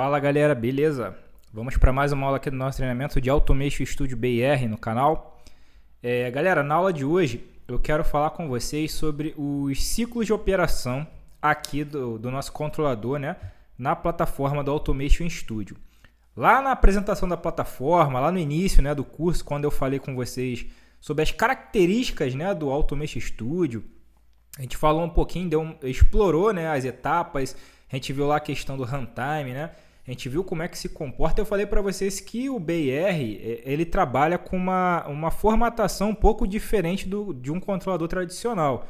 Fala galera, beleza? Vamos para mais uma aula aqui do nosso treinamento de Automation Studio BR no canal. Galera, na aula de hoje eu quero falar com vocês sobre os ciclos de operação aqui do nosso controlador, né, na plataforma do Automation Studio. Lá na apresentação da plataforma, lá no início, né, do curso, quando eu falei com vocês sobre as características, né, do Automation Studio, a gente falou um pouquinho, explorou, né, as etapas. A gente viu lá a questão do runtime, né? A gente viu como é que se comporta. Eu falei para vocês que o BR ele trabalha com uma formatação um pouco diferente de um controlador tradicional.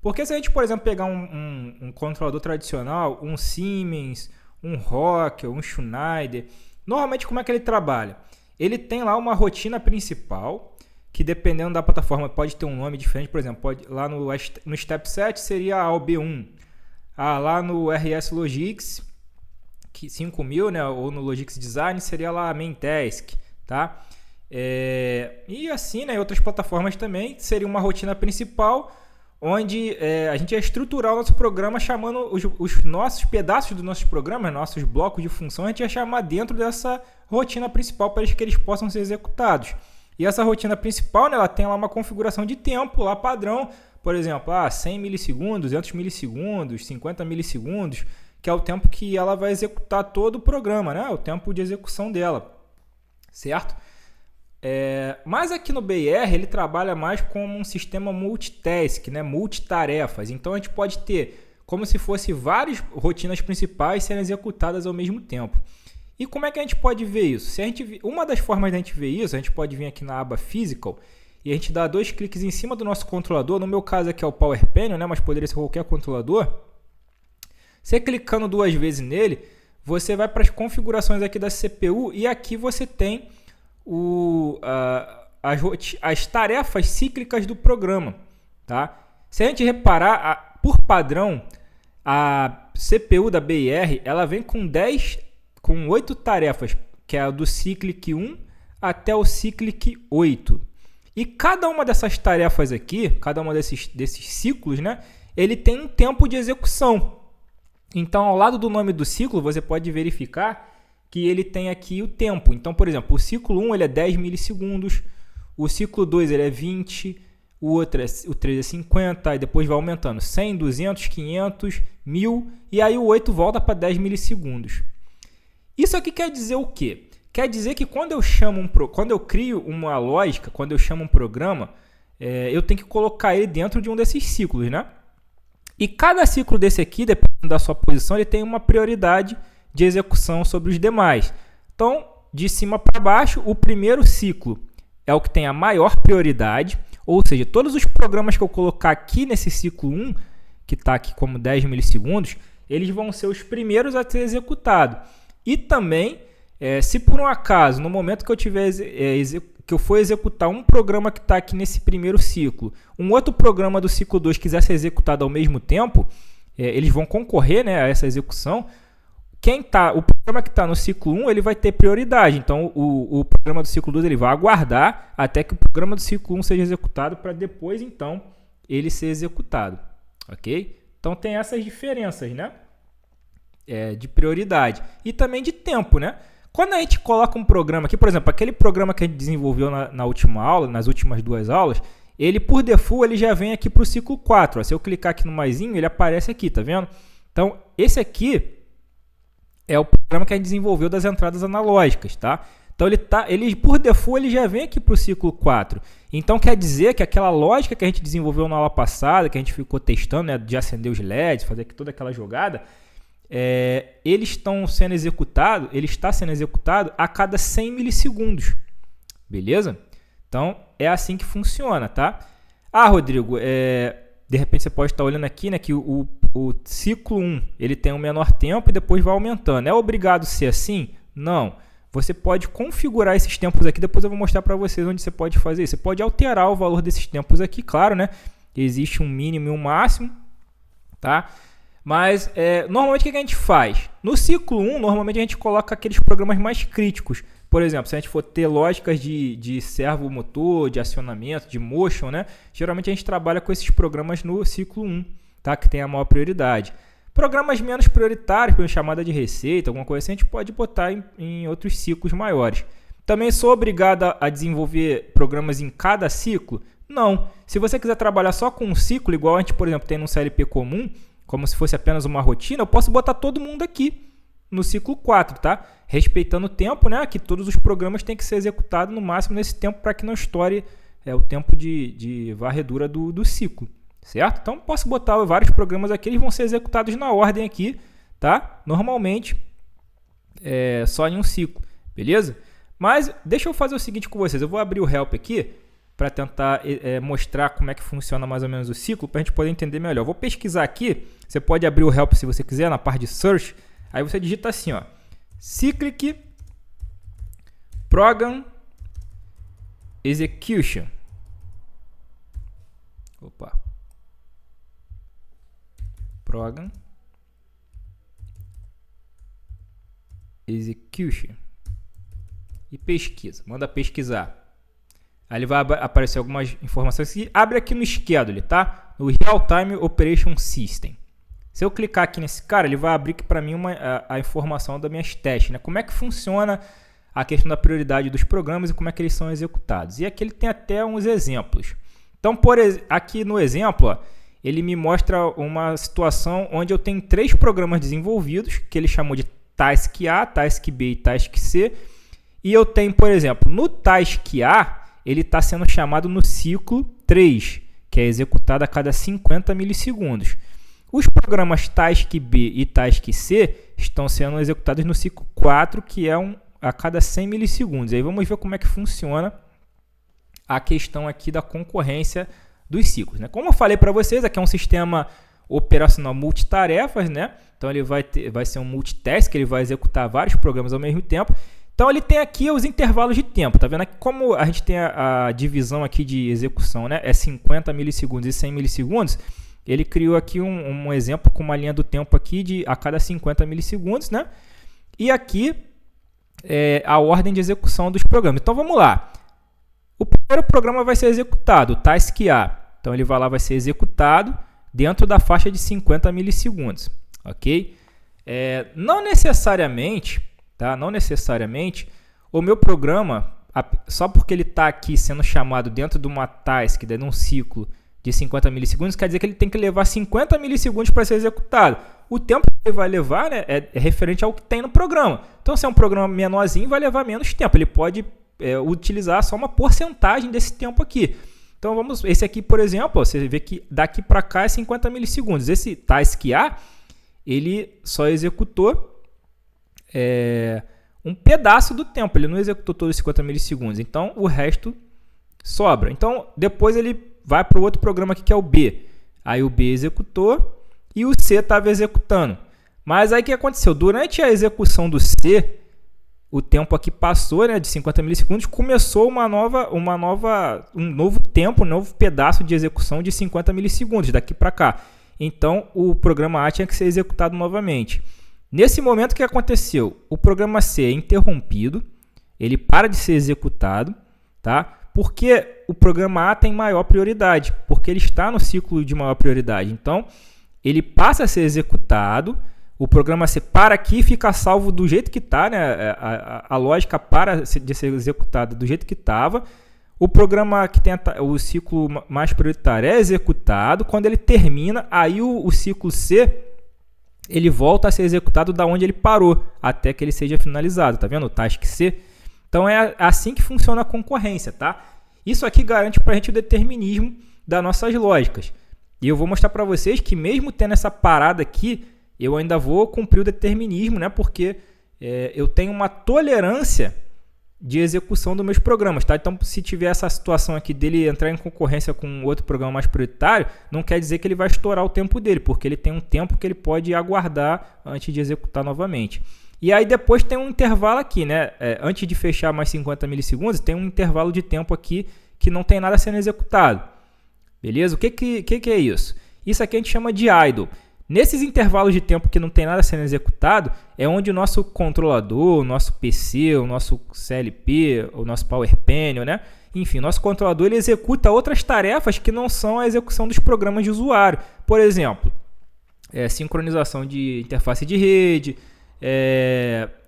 Porque se a gente, por exemplo, pegar um controlador tradicional, um Siemens, um Rockwell, um Schneider, normalmente como é que ele trabalha? Ele tem lá uma rotina principal, que dependendo da plataforma pode ter um nome diferente. Por exemplo, lá no Step 7 seria a OB1. Lá no RS Logix 5000, né, ou no Logix Design seria lá a Main Task, tá? E assim, né, em outras plataformas também seria uma rotina principal, onde a gente ia estruturar o nosso programa chamando os nossos pedaços dos nossos programas, nossos blocos de função, a gente ia chamar dentro dessa rotina principal para que eles possam ser executados. E essa rotina principal, né, ela tem lá uma configuração de tempo lá padrão. Por exemplo, 100 milissegundos, 200 milissegundos, 50 milissegundos, que é o tempo que ela vai executar todo o programa, né? O tempo de execução dela, certo? Mas aqui no BR ele trabalha mais como um sistema multitask, né? Multitarefas. Então a gente pode ter como se fosse várias rotinas principais sendo executadas ao mesmo tempo. E como é que a gente pode ver isso? Uma das formas de a gente ver isso, a gente pode vir aqui na aba Physical, e a gente dá 2 cliques em cima do nosso controlador. No meu caso aqui é o Power Panel, né? Mas poderia ser qualquer controlador. Você clicando 2 vezes nele, você vai para as configurações aqui da CPU e aqui você tem as tarefas cíclicas do programa. Tá? Se a gente reparar, por padrão, a CPU da BR ela vem com 8 tarefas, que é a do Cyclic 1 até o Cyclic 8. E cada uma dessas tarefas aqui, cada uma desses ciclos, né, ele tem um tempo de execução. Então, ao lado do nome do ciclo, você pode verificar que ele tem aqui o tempo. Então, por exemplo, o ciclo 1 ele é 10 milissegundos, o ciclo 2 ele é 20, o 3 é 50, e depois vai aumentando 100, 200, 500, 1000, e aí o 8 volta para 10 milissegundos. Isso aqui quer dizer o quê? Quer dizer que quando eu crio uma lógica, quando eu chamo um programa, eu tenho que colocar ele dentro de um desses ciclos, né? E cada ciclo desse aqui, dependendo da sua posição, ele tem uma prioridade de execução sobre os demais. Então, de cima para baixo, o primeiro ciclo é o que tem a maior prioridade, ou seja, todos os programas que eu colocar aqui nesse ciclo 1, que está aqui como 10 milissegundos, eles vão ser os primeiros a ser executados. E também, se por um acaso, no momento que eu for executar um programa que está aqui nesse primeiro ciclo, um outro programa do ciclo 2 quiser ser executado ao mesmo tempo, eles vão concorrer, né, a essa execução. O programa que está no ciclo 1 ele vai ter prioridade. Então, o programa do ciclo 2 ele vai aguardar até que o programa do ciclo 1 seja executado para depois, então, ele ser executado. Ok? Então, tem essas diferenças, né? De prioridade e também de tempo, né? Quando a gente coloca um programa aqui, por exemplo, aquele programa que a gente desenvolveu na última aula, nas últimas 2 aulas, ele por default ele já vem aqui para o ciclo 4. Se eu clicar aqui no maisinho, ele aparece aqui, tá vendo? Então, esse aqui é o programa que a gente desenvolveu das entradas analógicas, tá? Então, ele por default ele já vem aqui para o ciclo 4. Então, quer dizer que aquela lógica que a gente desenvolveu na aula passada, que a gente ficou testando, né, de acender os LEDs, fazer toda aquela jogada, ele está sendo executado a cada 100 milissegundos, beleza? Então, é assim que funciona, tá? Rodrigo, de repente você pode estar olhando aqui, né, que o ciclo 1 ele tem um menor tempo e depois vai aumentando. É obrigado a ser assim? Não. Você pode configurar esses tempos aqui, depois eu vou mostrar para vocês onde você pode fazer isso. Você pode alterar o valor desses tempos aqui, claro, né? Existe um mínimo e um máximo, tá? Mas, normalmente o que a gente faz? No ciclo 1, normalmente a gente coloca aqueles programas mais críticos. Por exemplo, se a gente for ter lógicas de servo motor, de acionamento, de motion, né? Geralmente a gente trabalha com esses programas no ciclo 1, tá? Que tem a maior prioridade. Programas menos prioritários, por chamada de receita, alguma coisa assim, a gente pode botar em outros ciclos maiores. Também sou obrigado a desenvolver programas em cada ciclo? Não. Se você quiser trabalhar só com um ciclo, igual a gente, por exemplo, tem no CLP comum, como se fosse apenas uma rotina, eu posso botar todo mundo aqui no ciclo 4, tá? Respeitando o tempo, né? Que todos os programas têm que ser executados no máximo nesse tempo para que não estoure o tempo de varredura do ciclo, certo? Então, posso botar vários programas aqui, eles vão ser executados na ordem aqui, tá? Normalmente, só em um ciclo, beleza? Mas deixa eu fazer o seguinte com vocês, eu vou abrir o help aqui para tentar mostrar como é que funciona mais ou menos o ciclo, para a gente poder entender melhor. Eu vou pesquisar aqui, você pode abrir o help se você quiser, na parte de search, aí você digita assim, ó, Cyclic Program Execution. Opa. Program Execution. E pesquisa. Manda pesquisar. Aí ele vai aparecer algumas informações que abre aqui no Schedule, tá? No Real Time Operation System. Se eu clicar aqui nesse cara, ele vai abrir aqui para mim a informação das minhas testes, né? Como é que funciona a questão da prioridade dos programas e como é que eles são executados. E aqui ele tem até uns exemplos. Então, aqui no exemplo, ó, ele me mostra uma situação onde eu tenho 3 programas desenvolvidos, que ele chamou de Task A, Task B e Task C. E eu tenho, por exemplo, no Task A, ele está sendo chamado no ciclo 3, que é executado a cada 50 milissegundos. Os programas Task B e Task C estão sendo executados no ciclo 4, que é a cada 100 milissegundos. Aí vamos ver como é que funciona a questão aqui da concorrência dos ciclos, né? Como eu falei para vocês, aqui é um sistema operacional multitarefas, né? Então ele vai ser um multitask, ele vai executar vários programas ao mesmo tempo. Então ele tem aqui os intervalos de tempo, tá vendo aqui como a gente tem a divisão aqui de execução, né? É 50 milissegundos e 100 milissegundos. Ele criou aqui um exemplo com uma linha do tempo aqui de a cada 50 milissegundos, né? E aqui é a ordem de execução dos programas. Então vamos lá. O primeiro programa vai ser executado, o Task A. Então ele vai ser executado dentro da faixa de 50 milissegundos, ok? Não necessariamente, tá? Não necessariamente o meu programa, só porque ele está aqui sendo chamado dentro de uma task, dentro de um ciclo de 50 milissegundos, quer dizer que ele tem que levar 50 milissegundos para ser executado. O tempo que ele vai levar, né, é referente ao que tem no programa. Então, se é um programa menorzinho, vai levar menos tempo. Ele pode utilizar só uma porcentagem desse tempo aqui. Então, esse aqui, por exemplo, ó, você vê que daqui para cá é 50 milissegundos. Esse Task A, ele só executou um pedaço do tempo. Ele não executou todos os 50 milissegundos. Então, o resto sobra. Então, depois ele vai para o outro programa aqui que é o B. Aí o B executou e o C estava executando. Mas aí o que aconteceu? Durante a execução do C, o tempo aqui passou, né, de 50 milissegundos, começou um novo tempo, um novo pedaço de execução de 50 milissegundos daqui para cá. Então o programa A tinha que ser executado novamente. Nesse momento o que aconteceu? O programa C é interrompido, ele para de ser executado, tá? Porque o programa A tem maior prioridade, porque ele está no ciclo de maior prioridade. Então, ele passa a ser executado, o programa C para aqui e fica salvo do jeito que está, né? A lógica para de ser executada do jeito que estava. O programa que tem o ciclo mais prioritário é executado. Quando ele termina, aí o ciclo C ele volta a ser executado da onde ele parou, até que ele seja finalizado. Tá vendo? O Task C. Então é assim que funciona a concorrência, tá? Isso aqui garante para a gente o determinismo das nossas lógicas. E eu vou mostrar para vocês que mesmo tendo essa parada aqui, eu ainda vou cumprir o determinismo, né? Porque eu tenho uma tolerância de execução dos meus programas, tá? Então, se tiver essa situação aqui dele entrar em concorrência com outro programa mais prioritário, não quer dizer que ele vai estourar o tempo dele, porque ele tem um tempo que ele pode aguardar antes de executar novamente. E aí depois tem um intervalo aqui, né? Antes de fechar mais 50 milissegundos, tem um intervalo de tempo aqui que não tem nada sendo executado. Beleza? O que é isso? Isso aqui a gente chama de idle. Nesses intervalos de tempo que não tem nada sendo executado, é onde o nosso controlador, o nosso PC, o nosso CLP, o nosso Power Panel, né? Enfim, nosso controlador ele executa outras tarefas que não são a execução dos programas de usuário. Por exemplo, sincronização de interface de rede,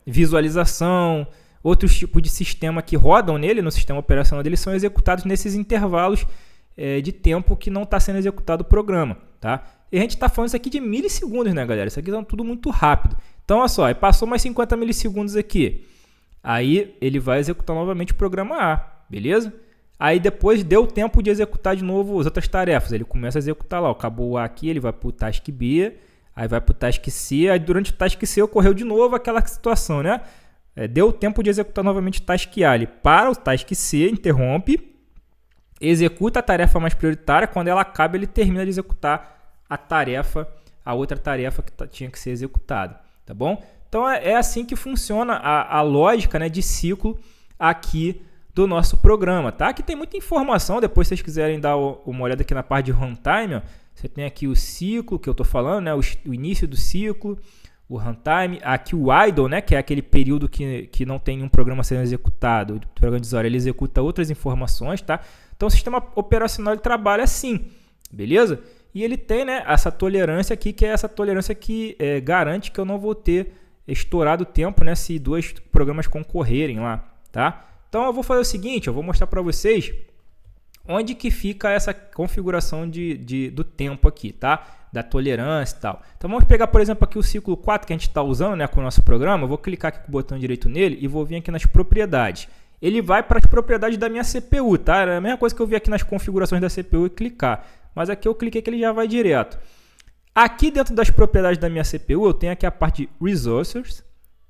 visualização, outros tipos de sistema que rodam nele, no sistema operacional dele, são executados nesses intervalos de tempo que não está sendo executado o programa, tá? E a gente está falando isso aqui de milissegundos, né, galera? Isso aqui é tudo muito rápido. Então, olha só, passou mais 50 milissegundos aqui. Aí ele vai executar novamente o programa A, beleza? Aí depois deu tempo de executar de novo as outras tarefas. Ele começa a executar lá, acabou o A aqui, ele vai para o task B, aí vai para o task C, aí durante o task C ocorreu de novo aquela situação, né? Deu tempo de executar novamente o task A, ele para o task C, interrompe, executa a tarefa mais prioritária, quando ela acaba ele termina de executar a outra tarefa que tinha que ser executada, tá bom? Então é assim que funciona a lógica, né, de ciclo aqui do nosso programa, tá? Aqui tem muita informação, depois se vocês quiserem dar uma olhada aqui na parte de runtime, ó, você tem aqui o ciclo que eu estou falando, né, o início do ciclo, o runtime, aqui o idle, né, que é aquele período que não tem um programa sendo executado, o programa de usuário ele executa outras informações, tá? Então o sistema operacional ele trabalha assim, beleza? E ele tem, né, essa tolerância aqui, que é essa tolerância que garante que eu não vou ter estourado o tempo, né, se dois programas concorrerem lá, tá? Então eu vou fazer o seguinte, eu vou mostrar para vocês onde que fica essa configuração do tempo aqui, tá? Da tolerância e tal. Então vamos pegar, por exemplo, aqui o ciclo 4 que a gente está usando, né, com o nosso programa. Eu vou clicar aqui com o botão direito nele e vou vir aqui nas propriedades. Ele vai para as propriedades da minha CPU, tá? É a mesma coisa que eu vi aqui nas configurações da CPU e clicar. Mas aqui eu cliquei que ele já vai direto. Aqui dentro das propriedades da minha CPU, eu tenho aqui a parte de Resources,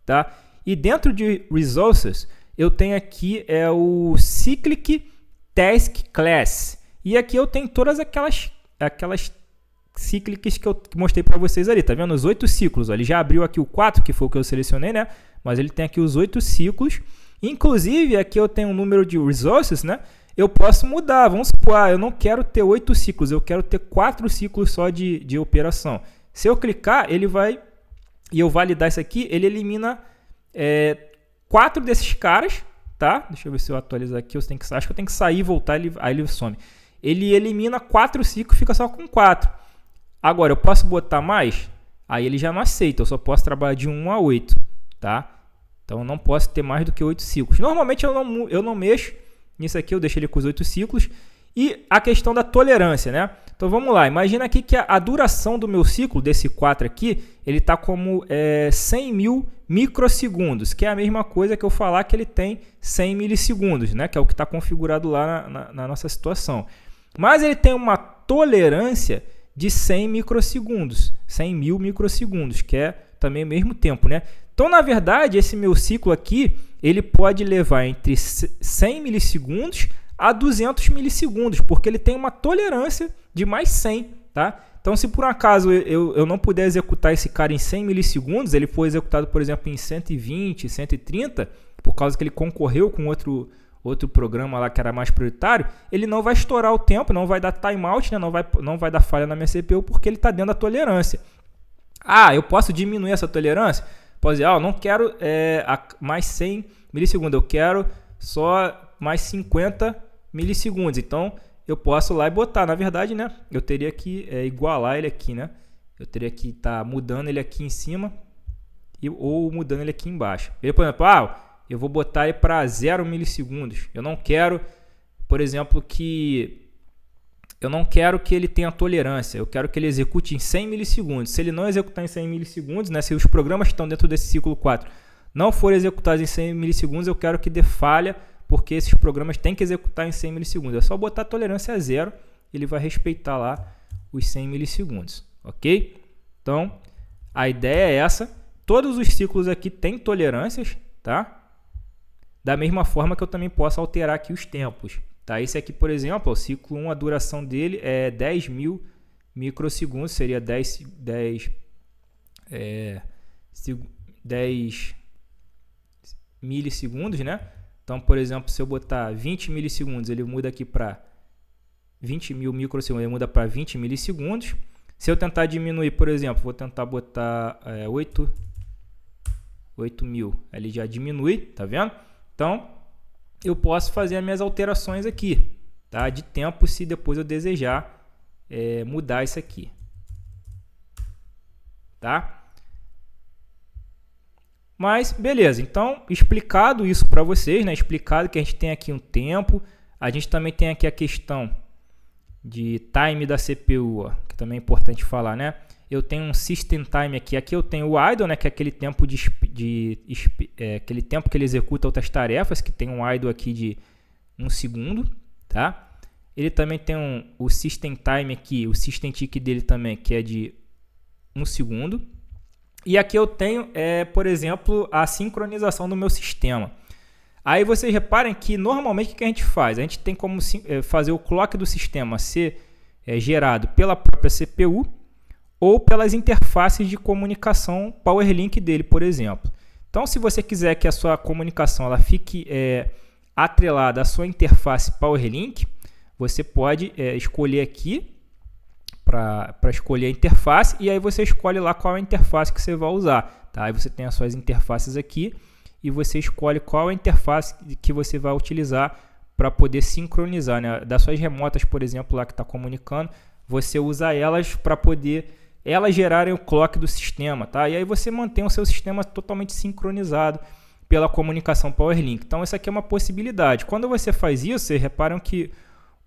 tá? E dentro de Resources, eu tenho aqui o Cyclic Task Class. E aqui eu tenho todas aquelas cíclicas que eu mostrei para vocês ali, tá vendo? Os 8 ciclos. Ó. Ele já abriu aqui o 4, que foi o que eu selecionei, né? Mas ele tem aqui os 8 ciclos. Inclusive, aqui eu tenho um número de Resources, né? Eu posso mudar, vamos supor, eu não quero ter 8 ciclos, eu quero ter 4 ciclos só de operação. Se eu clicar, ele vai, e eu validar isso aqui, ele elimina 4 desses caras, tá? Deixa eu ver se eu atualizar aqui, acho que eu tenho que sair e voltar, aí ele some. Ele elimina 4 ciclos, fica só com 4. Agora, eu posso botar mais? Aí ele já não aceita, eu só posso trabalhar de 1 a 8, tá? Então, eu não posso ter mais do que 8 ciclos. Normalmente, eu não mexo nisso aqui, eu deixo ele com os 8 ciclos. E a questão da tolerância, né? Então, vamos lá. Imagina aqui que a duração do meu ciclo, desse 4 aqui, ele está como 100 mil microsegundos, que é a mesma coisa que eu falar que ele tem 100 milissegundos, né? Que é o que está configurado lá na nossa situação. Mas ele tem uma tolerância de 100 microsegundos, 100 mil microsegundos, que é também o mesmo tempo, né? Então, na verdade, esse meu ciclo aqui, ele pode levar entre 100 milissegundos a 200 milissegundos, porque ele tem uma tolerância de mais 100, tá? Então, se por um acaso eu não puder executar esse cara em 100 milissegundos, ele for executado, por exemplo, em 120, 130, por causa que ele concorreu com outro programa lá que era mais prioritário, ele não vai estourar o tempo, não vai dar timeout, né? não vai dar falha na minha CPU, porque ele está dentro da tolerância. Ah, eu posso diminuir essa tolerância? Pode dizer, eu não quero mais 100 milissegundos, eu quero só mais 50 milissegundos. Então, eu posso lá e botar. Na verdade, né, eu teria que igualar ele aqui, né? Eu teria que estar mudando ele aqui em cima ou mudando ele aqui embaixo. Ele, por exemplo, eu vou botar ele para 0 milissegundos. Eu não quero, por exemplo, eu não quero que ele tenha tolerância, eu quero que ele execute em 100 milissegundos. Se ele não executar em 100 milissegundos, né, se os programas que estão dentro desse ciclo 4 não forem executados em 100 milissegundos, eu quero que dê falha, porque esses programas têm que executar em 100 milissegundos. É só botar a tolerância a 0, ele vai respeitar lá os 100 milissegundos, ok? Então, a ideia é essa. Todos os ciclos aqui têm tolerâncias, tá? Da mesma forma que eu também posso alterar aqui os tempos. Tá, esse aqui, por exemplo, o ciclo 1, a duração dele é 10 mil microsegundos, seria 10 milissegundos, né? Então, por exemplo, se eu botar 20 milissegundos, ele muda aqui para 20 mil microsegundos, ele muda para 20 milissegundos. Se eu tentar diminuir, por exemplo, vou tentar botar 8 mil, ele já diminui, tá vendo? Então, eu posso fazer as minhas alterações aqui, tá? De tempo, se depois eu desejar mudar isso aqui. tá? Mas beleza, então explicado isso para vocês, né? Explicado que a gente tem aqui um tempo, a gente também tem aqui a questão de time da CPU, ó, que também é importante falar, né? Eu tenho um system time aqui eu tenho o idle, né? Que é aquele tempo aquele tempo que ele executa outras tarefas, que tem um idle aqui de 1 segundo, tá? Ele também tem o system time aqui, o system tick dele também, que é de 1 segundo. E aqui eu tenho, por exemplo, a sincronização do meu sistema. Aí vocês reparem que normalmente o que a gente faz? A gente tem como fazer o clock do sistema ser gerado pela própria CPU ou pelas interfaces de comunicação PowerLink dele, por exemplo. Então, se você quiser que a sua comunicação ela fique atrelada à sua interface PowerLink, você pode escolher aqui para escolher a interface, e aí você escolhe lá qual é a interface que você vai usar, tá? Aí você tem as suas interfaces aqui e você escolhe qual é a interface que você vai utilizar para poder sincronizar, né? Das suas remotas, por exemplo, lá que está comunicando, você usa elas para poder elas gerarem o clock do sistema, tá? E aí você mantém o seu sistema totalmente sincronizado pela comunicação PowerLink. Então, isso aqui é uma possibilidade. Quando você faz isso, vocês reparam que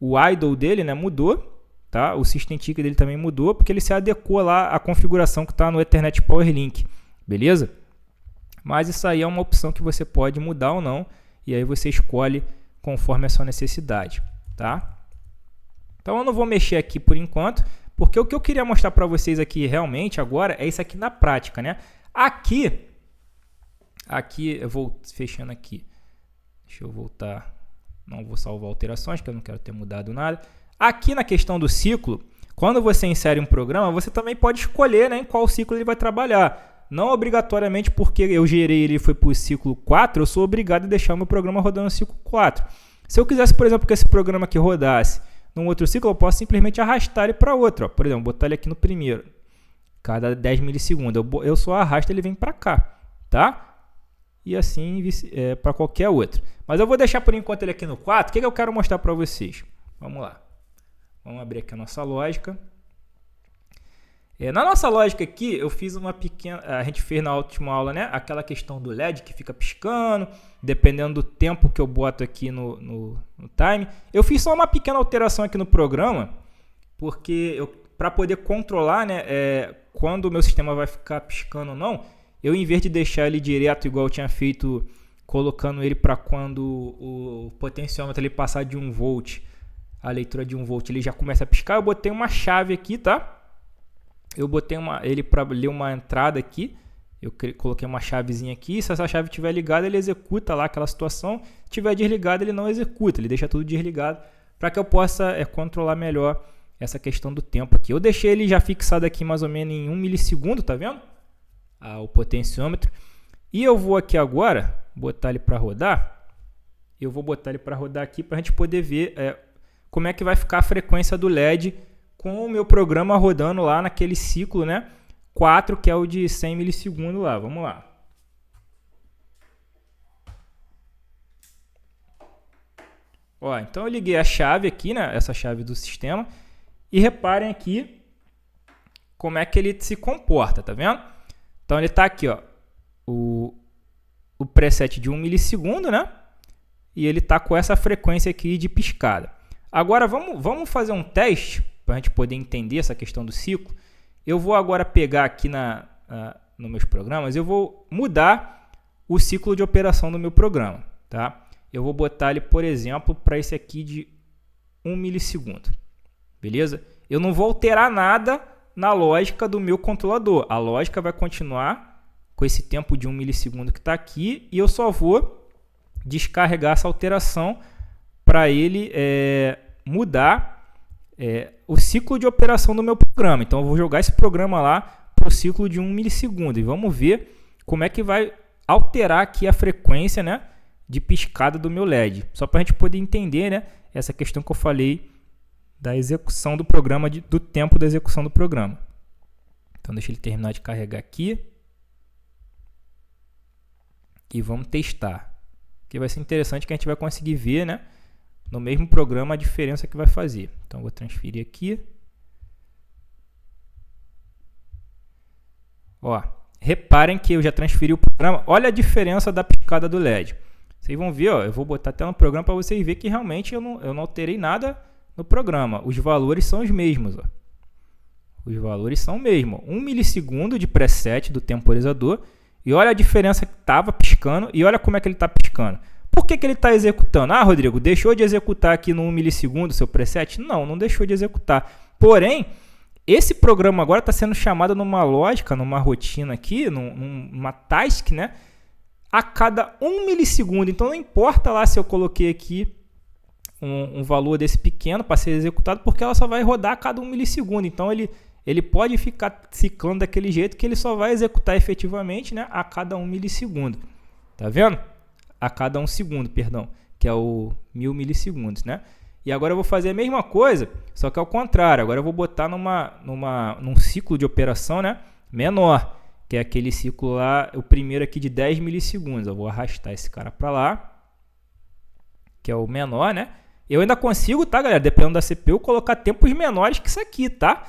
o idle dele, né, mudou. Tá? O system tick dele também mudou, porque ele se adequou lá à configuração que está no Ethernet PowerLink, beleza? Mas isso aí é uma opção que você pode mudar ou não, e aí você escolhe conforme a sua necessidade, tá? Então eu não vou mexer aqui por enquanto, porque o que eu queria mostrar para vocês aqui realmente agora é isso aqui na prática, né? Aqui eu vou fechando aqui, deixa eu voltar, não vou salvar alterações, que eu não quero ter mudado nada. Aqui na questão do ciclo, quando você insere um programa, você também pode escolher, né, em qual ciclo ele vai trabalhar. Não obrigatoriamente porque eu gerei ele foi para o ciclo 4, eu sou obrigado a deixar o meu programa rodando no ciclo 4. Se eu quisesse, por exemplo, que esse programa aqui rodasse num outro ciclo, eu posso simplesmente arrastar ele para outro. Ó. Por exemplo, botar ele aqui no primeiro, cada 10 milissegundos. Eu só arrasto ele vem para cá, tá? E assim para qualquer outro. Mas eu vou deixar por enquanto ele aqui no 4. O que eu quero mostrar para vocês? Vamos lá. Vamos abrir aqui a nossa lógica. Na nossa lógica aqui, eu fiz uma pequena... A gente fez na última aula, né? Aquela questão do LED que fica piscando, dependendo do tempo que eu boto aqui no time. Eu fiz só uma pequena alteração aqui no programa, porque para poder controlar, né, quando o meu sistema vai ficar piscando ou não, eu, em vez de deixar ele direto, igual eu tinha feito, colocando ele para quando o potenciômetro ele passar de 1 volt, a leitura de 1 volt, ele já começa a piscar. Eu botei uma chave aqui, tá? Eu botei ele para ler uma entrada aqui. Eu coloquei uma chavezinha aqui. Se essa chave estiver ligada, ele executa lá aquela situação. Se estiver desligado, ele não executa. Ele deixa tudo desligado para que eu possa controlar melhor essa questão do tempo aqui. Eu deixei ele já fixado aqui mais ou menos em 1 milissegundo, tá vendo? O potenciômetro. E eu vou aqui agora botar ele para rodar. Eu vou botar ele para rodar aqui para a gente poder ver como é que vai ficar a frequência do LED com o meu programa rodando lá naquele ciclo, né? 4, que é o de 100 milissegundos lá. Vamos lá. Ó, então eu liguei a chave aqui, né? Essa chave do sistema. E reparem aqui como é que ele se comporta, tá vendo? Então ele está aqui, ó, o preset de 1 milissegundo, né? E ele está com essa frequência aqui de piscada. Agora vamos fazer um teste para a gente poder entender essa questão do ciclo. Eu vou agora pegar aqui nos meus programas, eu vou mudar o ciclo de operação do meu programa, tá? Eu vou botar ele, por exemplo, para esse aqui de 1 milissegundo, beleza? Eu não vou alterar nada na lógica do meu controlador. A lógica vai continuar com esse tempo de 1 milissegundo que está aqui, e eu só vou descarregar essa alteração para ele mudar o ciclo de operação do meu programa. Então eu vou jogar esse programa lá para o ciclo de 1 milissegundo e vamos ver como é que vai alterar aqui a frequência, né, de piscada do meu LED. Só para a gente poder entender, né, essa questão que eu falei da execução do programa, do tempo da execução do programa. Então deixa ele terminar de carregar aqui e vamos testar. Que vai ser interessante, que a gente vai conseguir ver, né, no mesmo programa a diferença que vai fazer. Então, vou transferir aqui. Ó, reparem que eu já transferi o programa. Olha a diferença da piscada do LED. Vocês vão ver, ó, eu vou botar até no programa para vocês verem que realmente eu não alterei nada no programa. Os valores são os mesmos. Ó. Os valores são o mesmo. 1 milissegundo de preset do temporizador. E olha a diferença que estava piscando. E olha como é que ele está piscando. Por que ele está executando? Ah, Rodrigo, deixou de executar aqui no 1 milissegundo o seu preset? Não, não deixou de executar. Porém, esse programa agora está sendo chamado numa lógica, numa rotina aqui, numa task, né? A cada 1 milissegundo. Então não importa lá se eu coloquei aqui um valor desse pequeno para ser executado, porque ela só vai rodar a cada 1 milissegundo. Então ele pode ficar ciclando daquele jeito que ele só vai executar efetivamente, né, a cada 1 milissegundo. Tá vendo? A cada 1 segundo, perdão, que é o 1000 milissegundos, né? E agora eu vou fazer a mesma coisa, só que ao contrário. Agora eu vou botar num ciclo de operação, né, menor, que é aquele ciclo lá, o primeiro aqui de 10 milissegundos. Eu vou arrastar esse cara para lá, que é o menor, né? Eu ainda consigo, tá, galera, dependendo da CPU, colocar tempos menores que isso aqui, tá?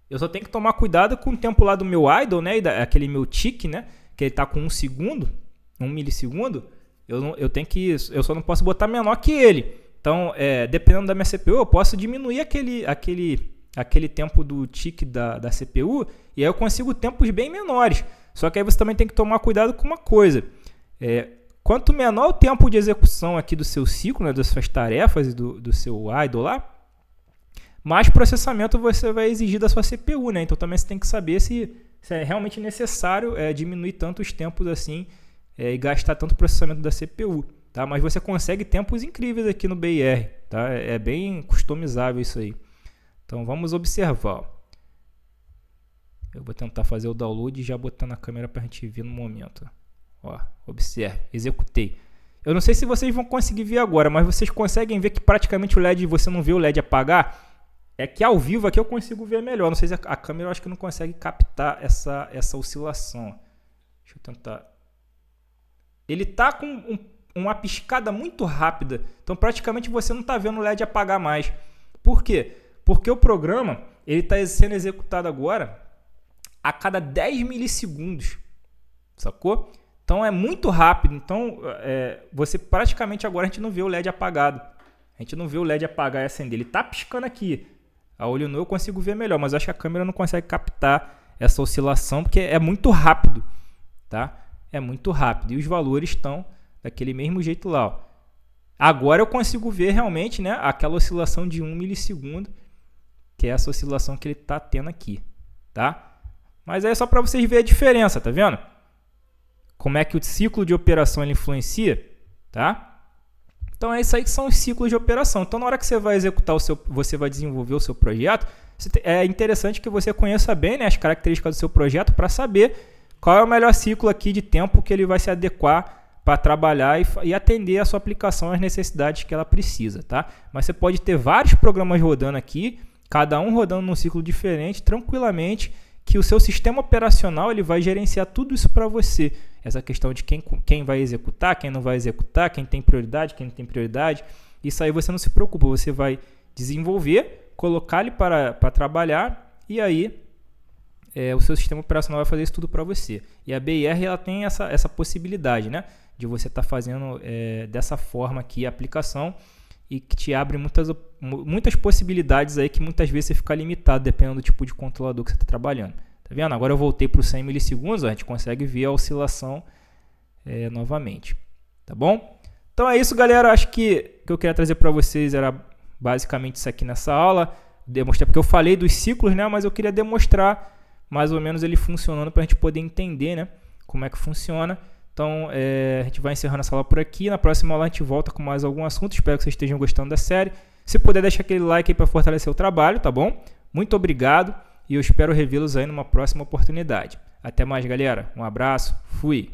Eu só tenho que tomar cuidado com o tempo lá do meu idle, né? Aquele meu tick, né? Que ele tá com 1 segundo, 1 milissegundo. Eu só não posso botar menor que ele. Então, dependendo da minha CPU, eu posso diminuir aquele tempo do tick da CPU e aí eu consigo tempos bem menores. Só que aí você também tem que tomar cuidado com uma coisa. Quanto menor o tempo de execução aqui do seu ciclo, né, das suas tarefas e do seu idle lá, mais processamento você vai exigir da sua CPU, né? Então também você tem que saber se é realmente necessário diminuir tanto os tempos assim e gastar tanto processamento da CPU. Tá? Mas você consegue tempos incríveis aqui no BIR. Tá? É bem customizável isso aí. Então vamos observar. Eu vou tentar fazer o download e já botar na câmera para a gente ver no momento. Ó, observe, executei. Eu não sei se vocês vão conseguir ver agora, mas vocês conseguem ver que praticamente o LED, você não vê o LED apagar. É que ao vivo aqui eu consigo ver melhor. Não sei se a câmera eu acho que não consegue captar essa oscilação. Deixa eu tentar. Ele está com uma piscada muito rápida. Então praticamente você não está vendo o LED apagar mais. Por quê? Porque o programa está sendo executado agora a cada 10 milissegundos. Sacou? Então é muito rápido. Então você praticamente agora a gente não vê o LED apagado. A gente não vê o LED apagar e acender. Ele está piscando aqui. A olho nu eu consigo ver melhor, mas eu acho que a câmera não consegue captar essa oscilação porque é muito rápido, tá? É muito rápido e os valores estão daquele mesmo jeito lá, ó. Agora eu consigo ver realmente, né, aquela oscilação de 1 milissegundo, que é essa oscilação que ele está tendo aqui, tá? Mas é só para vocês verem a diferença, tá vendo? Como é que o ciclo de operação ele influencia, tá? Então é isso aí que são os ciclos de operação. Então na hora que você vai executar você vai desenvolver o seu projeto, é interessante que você conheça bem, né, as características do seu projeto para saber qual é o melhor ciclo aqui de tempo que ele vai se adequar para trabalhar e atender a sua aplicação às necessidades que ela precisa, tá? Mas você pode ter vários programas rodando aqui, cada um rodando num ciclo diferente, tranquilamente, que o seu sistema operacional ele vai gerenciar tudo isso para você. Essa questão de quem vai executar, quem não vai executar, quem tem prioridade, quem não tem prioridade. Isso aí você não se preocupa, você vai desenvolver, colocar ele para trabalhar e aí o seu sistema operacional vai fazer isso tudo para você. E a BIR ela tem essa possibilidade, né, de você estar fazendo dessa forma aqui a aplicação e que te abre muitas possibilidades aí que muitas vezes você fica limitado dependendo do tipo de controlador que você está trabalhando. Tá vendo? Agora eu voltei para os 100 milissegundos, a gente consegue ver a oscilação novamente. Tá bom? Então é isso, galera. Acho que o que eu queria trazer para vocês era basicamente isso aqui nessa aula. Demonstrar, porque eu falei dos ciclos, né? Mas eu queria demonstrar mais ou menos ele funcionando para a gente poder entender, né, como é que funciona. Então a gente vai encerrando essa aula por aqui. Na próxima aula a gente volta com mais algum assunto. Espero que vocês estejam gostando da série. Se puder, deixa aquele like aí para fortalecer o trabalho, tá bom? Muito obrigado. E eu espero revê-los aí numa próxima oportunidade. Até mais, galera. Um abraço. Fui.